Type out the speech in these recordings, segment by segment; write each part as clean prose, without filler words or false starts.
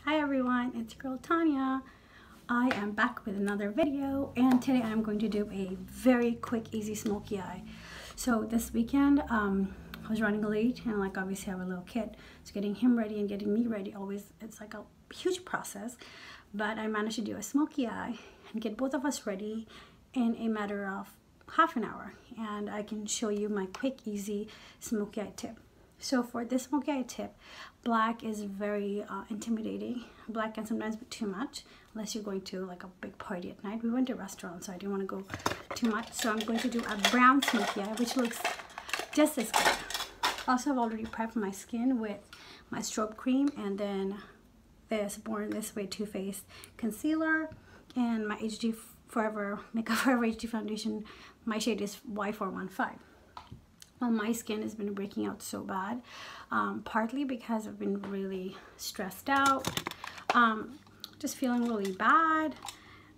Hi everyone, it's your girl Tanya. I am back with another video, and today I'm going to do a very quick, easy smoky eye. So this weekend, I was running late, and like obviously I have a little kid, so getting him ready and getting me ready it's like a huge process. But I managed to do a smoky eye and get both of us ready in a matter of half an hour, and I can show you my quick, easy smoky eye tip. So for this smoky eye tip, black is very intimidating. Black can sometimes be too much unless you're going to like a big party at night. We went to a restaurant, so I didn't want to go too much. So I'm going to do a brown smoky eye, which looks just as good. Also, I've already prepped my skin with my strobe cream and then this Born This Way Toofaced concealer and my Makeupforever HD foundation. My shade is Y415. Well, my skin has been breaking out so bad, partly because I've been really stressed out, just feeling really bad.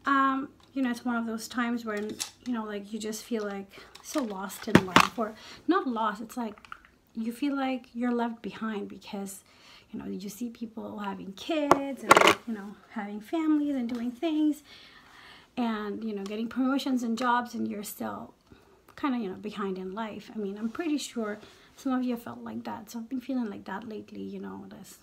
You know, it's one of those times when, you know, like you just feel like so lost in life, or not lost, it's like you feel like you're left behind because, you know, you see people having kids and, you know, having families and doing things and, you know, getting promotions and jobs, and you're still kind of, you know, behind in life. I mean, I'm pretty sure some of you felt like that. So I've been feeling like that lately, you know, just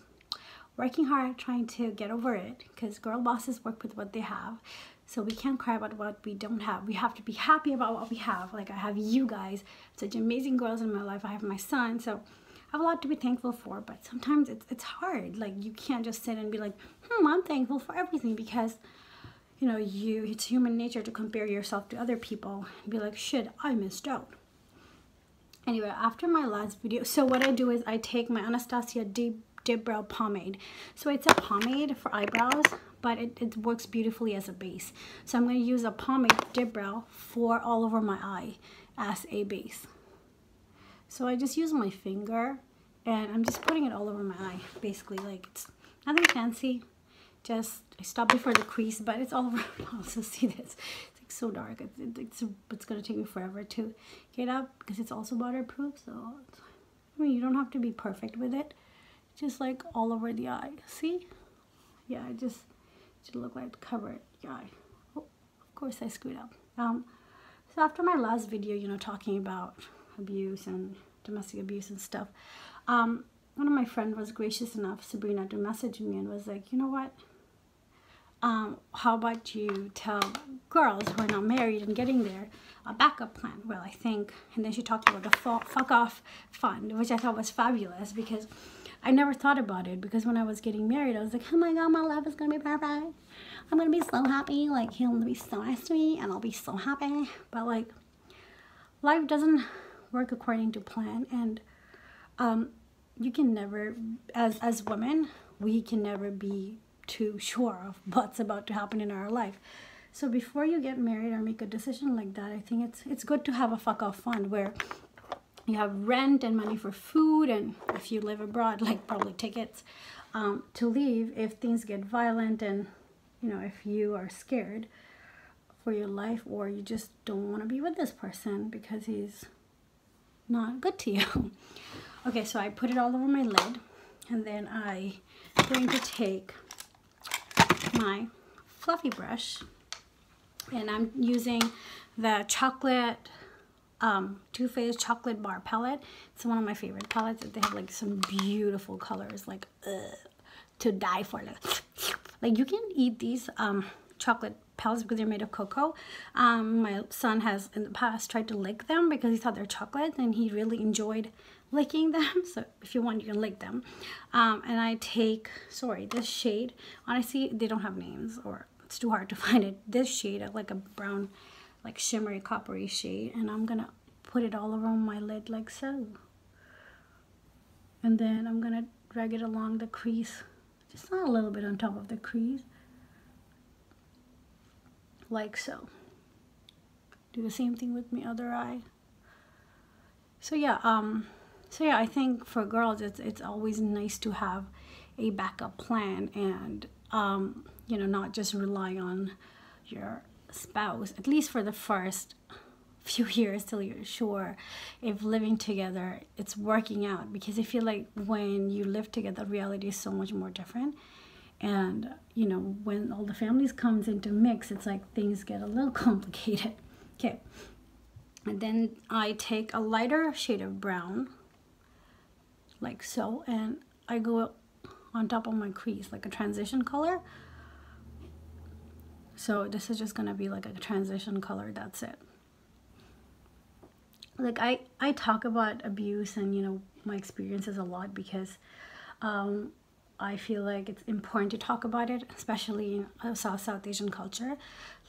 working hard, trying to get over it, because girl bosses work with what they have. So we can't cry about what we don't have. We have to be happy about what we have. Like I have you guys, such amazing girls in my life. I have my son, so I have a lot to be thankful for, but sometimes it's hard. Like you can't just sit and be like, I'm thankful for everything, because you know, it's human nature to compare yourself to other people and be like, shit, I missed out. Anyway, after my last video, so what I do is I take my Anastasia dipbrow pomade. So it's a pomade for eyebrows, but it works beautifully as a base. So I'm going to use a pomade dipbrow for all over my eye as a base. So I just use my finger and I'm just putting it all over my eye, basically. Like it's nothing fancy. Just I stop before the crease, but it's all over. Also see this, it's like so dark. It's gonna take me forever to get up because it's also waterproof. So I mean, you don't have to be perfect with it. Just like all over the eye. See? Yeah, it just look like cover the eye. Oh, of course I screwed up. So after my last video, you know, talking about abuse and domestic abuse and stuff, one of my friends was gracious enough, Sabrina, to message me and was like, you know what? How about you tell girls who are not married and getting there a backup plan? Well, I think, and then she talked about the fuck off fund, which I thought was fabulous because I never thought about it, because when I was getting married, I was like, oh my God, my life is going to be perfect. I'm going to be so happy. Like, he'll be so nice to me and I'll be so happy. But like, life doesn't work according to plan, and you can never, as women, we can never be too sure of what's about to happen in our life. So before you get married or make a decision like that, I think it's good to have a fuck off fund where you have rent and money for food, and if you live abroad, like probably tickets to leave if things get violent, and you know, if you are scared for your life, or you just don't want to be with this person because he's not good to you. Okay, so I put it all over my lid, and then I'm going to take my fluffy brush, and I'm using the chocolate Toofaced chocolate bar palette. It's one of my favorite palettes. They have like some beautiful colors, like to die for. Like you can eat these chocolate palettes because they're made of cocoa. My son has in the past tried to lick them because he thought they're chocolate, and he really enjoyed licking them. So if you want, you can lick them. And I take, this shade. Honestly, they don't have names, or it's too hard to find it. This shade, like a brown, like shimmery coppery shade, and I'm gonna put it all around my lid like so. And then I'm gonna drag it along the crease, just a little bit on top of the crease, like so. Do the same thing with my other eye. So yeah, I think for girls it's always nice to have a backup plan, and you know, not just rely on your spouse, at least for the first few years till you're sure if living together it's working out, because I feel like when you live together, reality is so much more different. And you know, when all the families comes into mix, it's like things get a little complicated. Okay, and then I take a lighter shade of brown like so, and I go on top of my crease like a transition color. So this is just gonna be like a transition color, that's it. Like I talk about abuse and, you know, my experiences a lot because I feel like it's important to talk about it, especially in South Asian culture.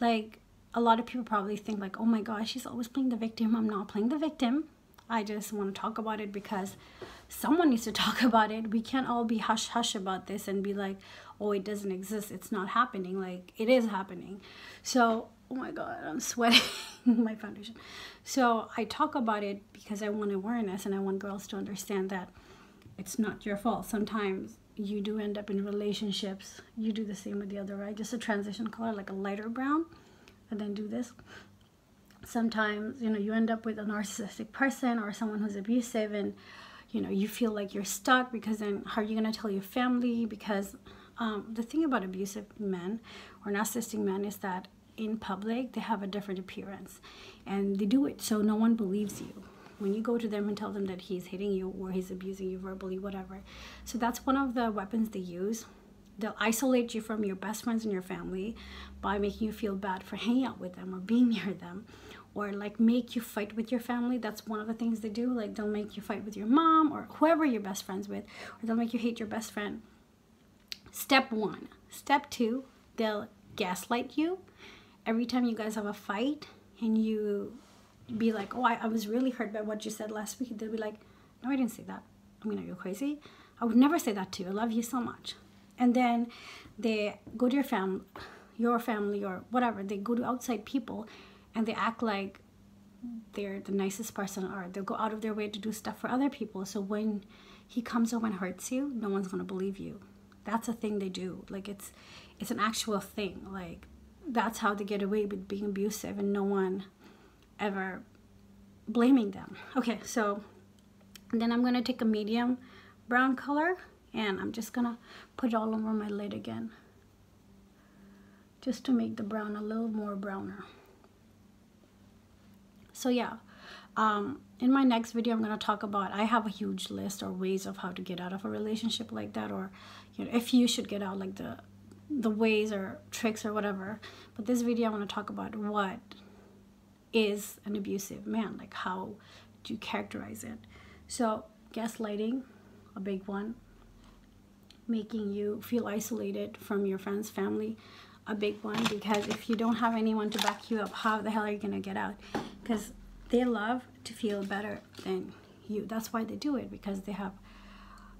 Like a lot of people probably think like, oh my gosh, she's always playing the victim. I'm not playing the victim. I just want to talk about it because someone needs to talk about it. We can't all be hush hush about this and be like, oh, it doesn't exist, it's not happening. Like, it is happening. So, oh my god, I'm sweating my foundation. So I talk about it because I want awareness, and I want girls to understand that it's not your fault. Sometimes you do end up in relationships, you do the same with the other, right? Just a transition color, like a lighter brown, and then do this. Sometimes, you know, you end up with a narcissistic person or someone who's abusive, and you know, you feel like you're stuck, because then how are you going to tell your family? Because the thing about abusive men or narcissistic men is that in public they have a different appearance, and they do it so no one believes you when you go to them and tell them that he's hitting you or he's abusing you verbally, whatever. So that's one of the weapons they use. They'll isolate you from your best friends and your family by making you feel bad for hanging out with them or being near them, or like make you fight with your family. That's one of the things they do. Like they'll make you fight with your mom or whoever you're best friends with, or they'll make you hate your best friend. Step one. Step two, they'll gaslight you. Every time you guys have a fight and you be like, oh, I was really hurt by what you said last week, they'll be like, no, I didn't say that. I mean, are you crazy? I would never say that to you. I love you so much. And then they go to your family or whatever. They go to outside people and they act like they're the nicest person, or they'll go out of their way to do stuff for other people. So when he comes over and hurts you, no one's going to believe you. That's a thing they do. Like it's an actual thing. Like that's how they get away with being abusive, and no one ever blaming them. Okay, so then I'm going to take a medium brown color, and I'm just going to put it all over my lid again, just to make the brown a little more browner. So yeah, in my next video, I'm going to talk about, I have a huge list or ways of how to get out of a relationship like that, or you know, if you should get out, like the ways or tricks or whatever. But this video, I want to talk about what is an abusive man, like how do you characterize it. So gaslighting, a big one. Making you feel isolated from your friends, family, a big one, because if you don't have anyone to back you up, how the hell are you going to get out? Because they love to feel better than you. That's why they do it, because they have,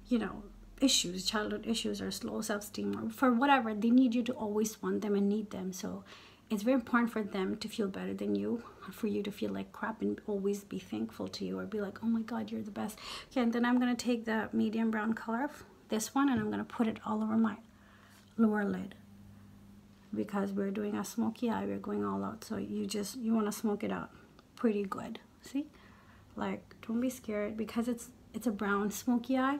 you know, issues, childhood issues, or low self-esteem, or for whatever. They need you to always want them and need them. So it's very important for them to feel better than you, for you to feel like crap and always be thankful to you, or be like, oh my god, you're the best. Okay, and then I'm going to take the medium brown color, this one, and I'm going to put it all over my lower lid, because we're doing a smoky eye. We're going all out, so you want to smoke it out pretty good. See, like, don't be scared, because it's a brown smoky eye.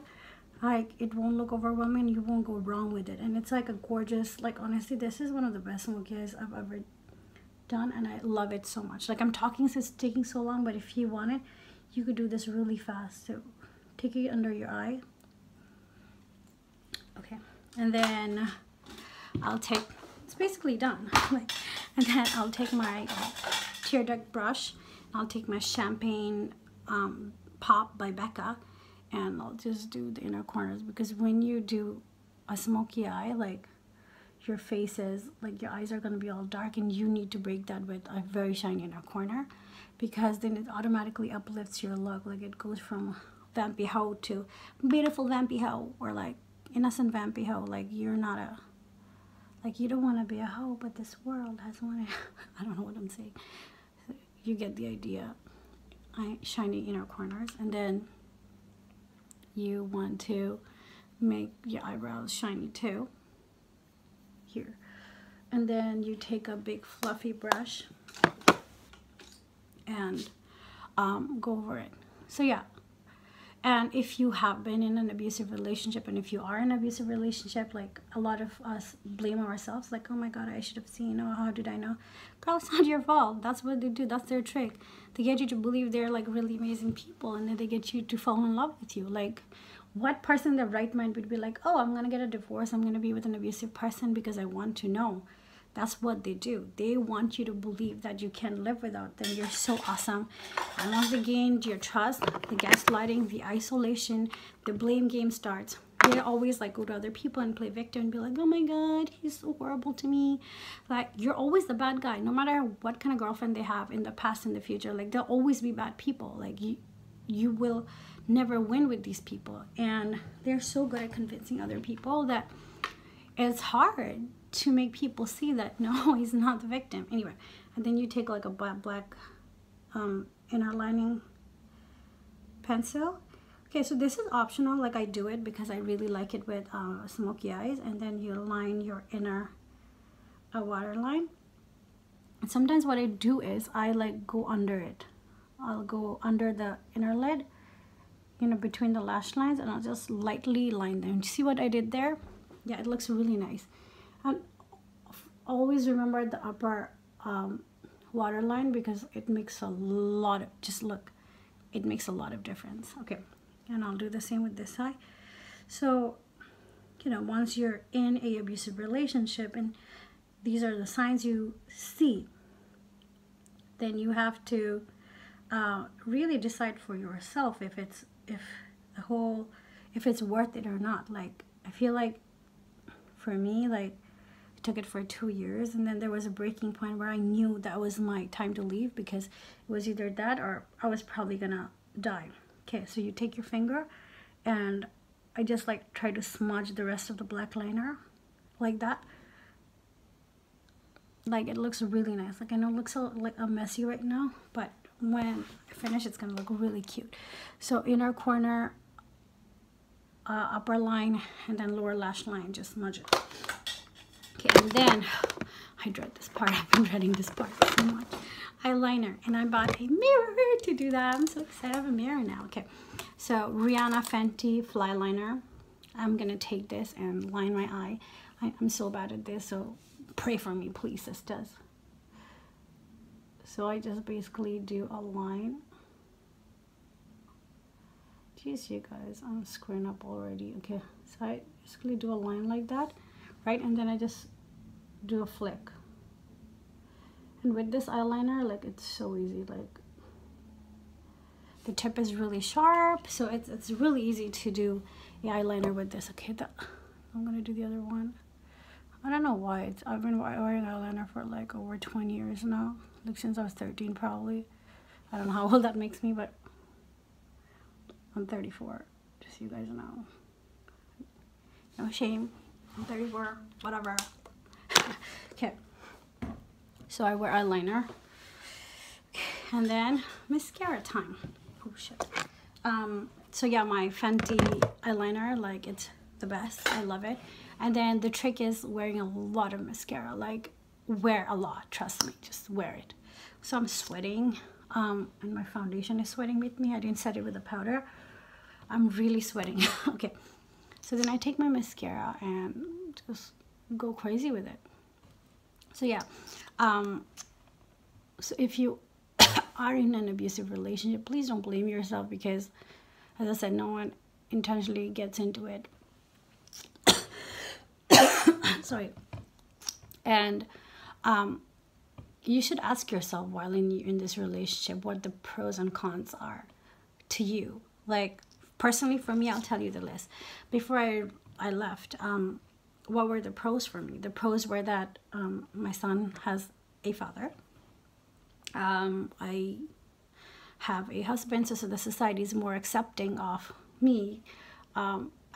Like, it won't look overwhelming, you won't go wrong with it, and it's like a gorgeous, like, honestly, this is one of the best smoky eyes I've ever done, and I love it so much. Like, I'm talking, so it's taking so long, but if you want it, you could do this really fast. So take it under your eye. Okay, and then I'll take, it's basically done. And then I'll take my tear duct brush, I'll take my champagne pop by Becca, and I'll just do the inner corners, because when you do a smoky eye, like, your face is, like, your eyes are going to be all dark, and you need to break that with a very shiny inner corner, because then it automatically uplifts your look. Like, it goes from vampy hoe to beautiful vampy hoe, or like innocent vampy hoe. Like, you're not a, like, you don't want to be a hoe, but this world has one. I don't know what I'm saying. You get the idea. Shiny inner corners, and then you want to make your eyebrows shiny too, here. And then you take a big fluffy brush and go over it. So yeah, And if you have been in an abusive relationship, and if you are in an abusive relationship, like a lot of us blame ourselves, like, oh my God, I should have seen, or how did I know? Girl, it's not your fault. That's what they do. That's their trick. They get you to believe they're like really amazing people, and then they get you to fall in love with you. Like, what person in their right mind would be like, oh, I'm going to get a divorce, I'm going to be with an abusive person because I want to know? That's what they do. They want you to believe that you can't live without them. You're so awesome. And once they gained your trust, the gaslighting, the isolation, the blame game starts. They always like go to other people and play victim and be like, oh my God, he's so horrible to me. Like, you're always the bad guy. No matter what kind of girlfriend they have in the past and the future, like, they'll always be bad people. Like, you will never win with these people. And they're so good at convincing other people that it's hard to make people see that no, he's not the victim. Anyway, and then you take like a black inner lining pencil. Okay, so this is optional. Like, I do it because I really like it with smoky eyes. And then you line your inner waterline. And sometimes what I do is I like go under it. I'll go under the inner lid, you know, between the lash lines, and I'll just lightly line them. See what I did there? Yeah, it looks really nice. And always remember the upper waterline, because it makes a lot of, just look, it makes a lot of difference. Okay, and I'll do the same with this side. So, you know, once you're in a abusive relationship and these are the signs you see, then you have to really decide for yourself if it's worth it or not. Like, I feel like for me, like, I took it for 2 years, and then there was a breaking point where I knew that was my time to leave, because it was either that or I was probably gonna die. Okay, so you take your finger, and I just like try to smudge the rest of the black liner like that. Like, it looks really nice. Like, I know it looks so like a messy right now, but when I finish, it's gonna look really cute. So inner corner, upper line, and then lower lash line, just smudge it. Okay, and then I dread this part. I've been dreading this part so much. Eyeliner, and I bought a mirror to do that. I'm so excited. I have a mirror now. Okay, so Rihanna Fenty Fly Liner. I'm gonna take this and line my eye. I'm so bad at this, so pray for me, please, sisters. So I just basically do a line. Jeez, you guys, I'm screwing up already. Okay, so I basically do a line like that, right? And then I just do a flick. And with this eyeliner, like, it's so easy. Like, the tip is really sharp, so it's really easy to do the eyeliner with this. Okay, I'm gonna do the other one. I don't know why. I've been wearing eyeliner for like over 20 years now. Like, since I was 13 probably. I don't know how old that makes me, but I'm 34, just so you guys know. No shame. I'm 34, whatever. Okay. So I wear eyeliner. And then mascara time. Oh shit. So yeah, my Fenty eyeliner, like, it's the best. I love it. And then the trick is wearing a lot of mascara. Like, wear a lot, trust me, just wear it. So I'm sweating, and my foundation is sweating with me. I didn't set it with a powder. I'm really sweating. Okay, so then I take my mascara and just go crazy with it. So yeah, so if you are in an abusive relationship, please don't blame yourself, because as I said, no one intentionally gets into it. Sorry. And you should ask yourself while in this relationship what the pros and cons are to you. Like, personally for me, I'll tell you the list. Before I left, what were the pros for me? The pros were that my son has a father. I have a husband, so the society is more accepting of me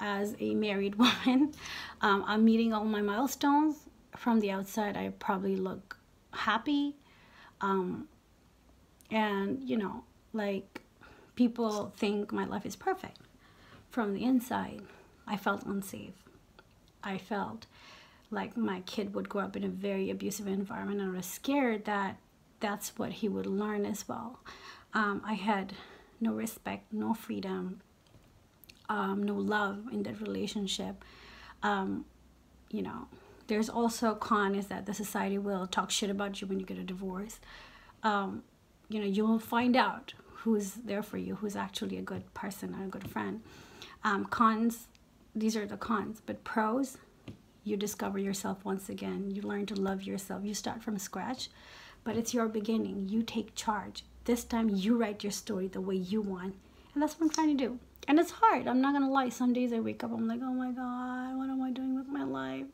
as a married woman. I'm meeting all my milestones. From the outside, I probably look happy. And, you know, like, people think my life is perfect. From the inside, I felt unsafe. I felt like my kid would grow up in a very abusive environment, and I was scared that that's what he would learn as well. I had no respect, no freedom, no love in that relationship. You know, there's also a con is that the society will talk shit about you when you get a divorce. You know, you will find out who's there for you, who's actually a good person and a good friend. Cons, these are the cons, but pros, you discover yourself once again. You learn to love yourself. You start from scratch, but it's your beginning. You take charge. This time you write your story the way you want. And that's what I'm trying to do. And it's hard. I'm not going to lie. Some days I wake up, I'm like, oh my God, what am I doing with my life?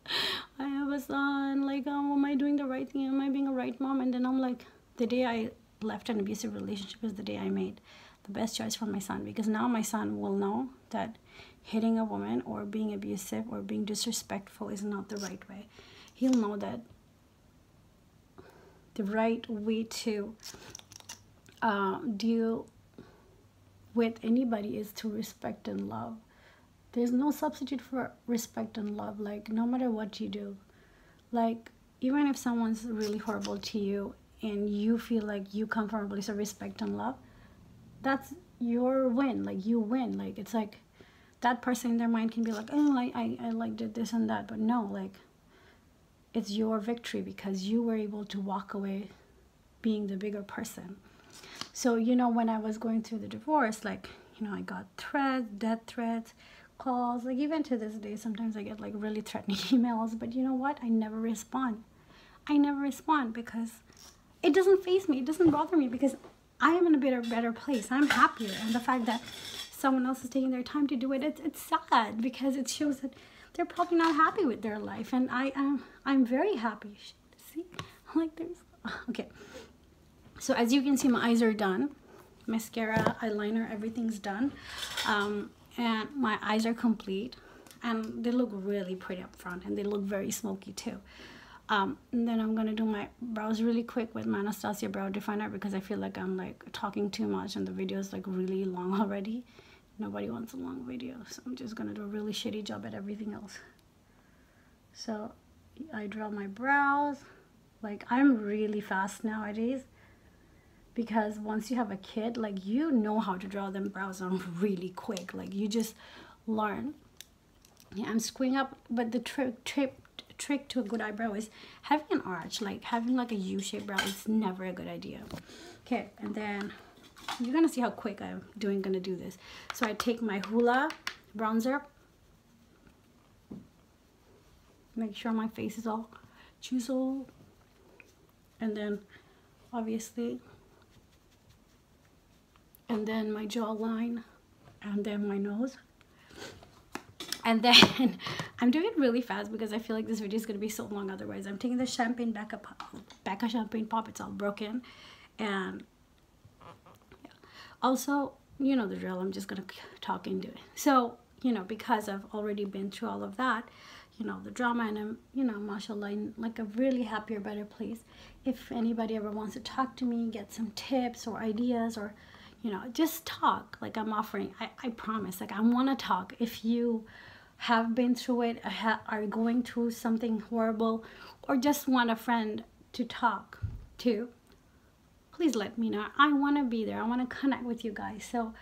I have a son. Like, am I doing the right thing? Am I being a right mom? And then I'm like, the day I left an abusive relationship is the day I made the best choice for my son. Because now my son will know that hitting a woman or being abusive or being disrespectful is not the right way. He'll know that the right way to deal with anybody is to respect and love. There's no substitute for respect and love. Like, no matter what you do, like, even if someone's really horrible to you and you feel like you come from a place of respect and love, that's your win. Like, you win. Like, it's like that person in their mind can be like, oh, I like did this and that, but no, like, it's your victory because you were able to walk away being the bigger person. So, you know, when I was going through the divorce, like, you know, I got threats, death threats, calls. Like, even to this day, sometimes I get like really threatening emails. But you know what? I never respond. I never respond because it doesn't faze me. It doesn't bother me because I am in a better place. I'm happier. And the fact that someone else is taking their time to do it, it's sad because it shows that they're probably not happy with their life. And I'm very happy. See? Like, there's... Okay. So as you can see, my eyes are done. Mascara, eyeliner, everything's done. And my eyes are complete. And they look really pretty up front. And they look very smoky too. And then I'm going to do my brows really quick with my Anastasia brow definer because I feel like I'm like talking too much and the video is like really long already. Nobody wants a long video. So I'm just going to do a really shitty job at everything else. So I draw my brows. Like, I'm really fast nowadays. Because once you have a kid, like, you know how to draw them brows on really quick. Like, you just learn. Yeah, I'm screwing up, but the trick to a good eyebrow is having an arch. Like, having like a U-shaped brow is never a good idea. Okay, and then you're gonna see how quick I'm gonna do this. So I take my Hoola bronzer. Make sure my face is all chiseled. And then, obviously... and then my jawline, and then my nose. And then I'm doing it really fast because I feel like this video is going to be so long otherwise. I'm taking the champagne Becca champagne pop. It's all broken. And yeah. Also, you know the drill. I'm just going to talk into it. So, you know, because I've already been through all of that, you know, the drama, and I'm, you know, mashallah, in like a really happier, better place. If anybody ever wants to talk to me, get some tips or ideas, or you know, just talk. Like, I'm offering, I promise, like, I want to talk. If you have been through it, are going through something horrible, or just want a friend to talk to, please let me know. I want to be there. I want to connect with you guys. So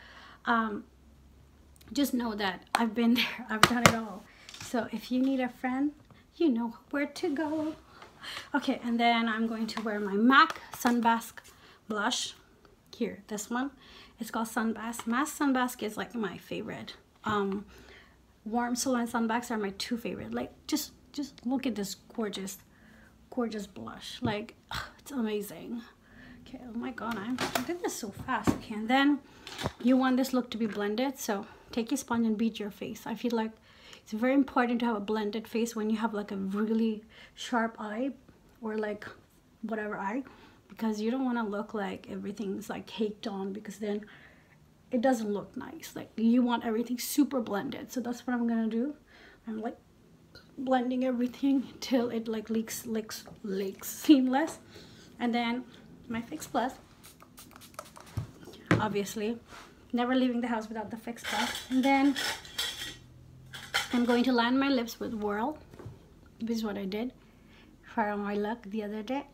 just know that I've been there. I've done it all. So if you need a friend, you know where to go. Okay, and then I'm going to wear my MAC Sunbasque blush. Here, this one, it's called Sunbasque. Sunbasque is like my favorite. Warm Soul and Sunbasque are my two favorite. Like, just look at this gorgeous blush. Like, it's amazing. Okay, oh my god, I did this so fast. Okay, and then you want this look to be blended, so take your sponge and beat your face. I feel like it's very important to have a blended face when you have like a really sharp eye or like whatever eye, because you don't want to look like everything's like caked on, because then it doesn't look nice. Like, you want everything super blended. So that's what I'm gonna do. I'm like blending everything till it like leaks seamless. And then my Fix Plus, obviously never leaving the house without the Fix Plus. And then I'm going to line my lips with Loreal. This is what I did for my look the other day.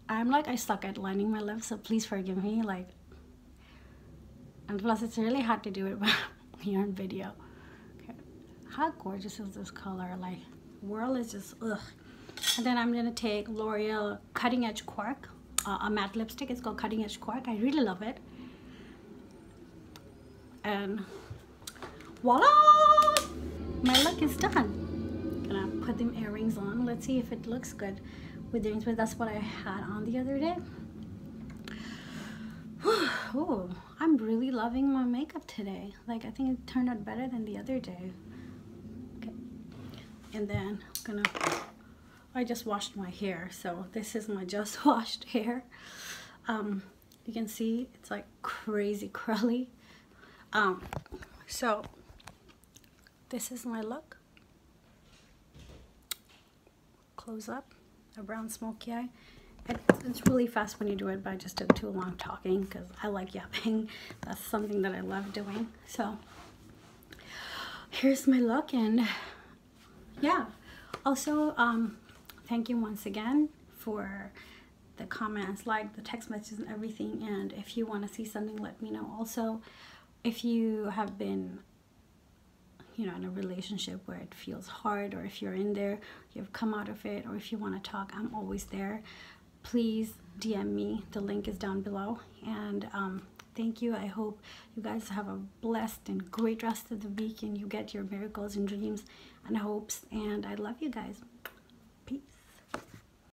I suck at lining my lips, so please forgive me. Like, And plus it's really hard to do it when you're on video. Okay. How gorgeous is this color? Like, Whirl is just ugh. And then I'm gonna take L'Oreal Cutting Edge Cork, a matte lipstick. It's called Cutting Edge Cork. I really love it. And voila! My look is done. Gonna put them earrings on. Let's see if it looks good with earrings, but that's what I had on the other day. Oh, I'm really loving my makeup today. Like, I think it turned out better than the other day. Okay. And then I just washed my hair, so this is my just washed hair. You can see it's like crazy curly. So this is my look. Close up, a brown smoky eye. It's really fast when you do it, but I just took too long talking because I like yapping. That's something that I love doing. So here's my look, and yeah. Also, thank you once again for the comments, like the text messages and everything. And if you want to see something, let me know. Also, if you have been, you know, in a relationship where it feels hard, or if you're in there, you've come out of it, or if you want to talk, I'm always there. Please DM me. The link is down below. And thank you. I hope you guys have a blessed and great rest of the week, and you get your miracles and dreams and hopes. And I love you guys.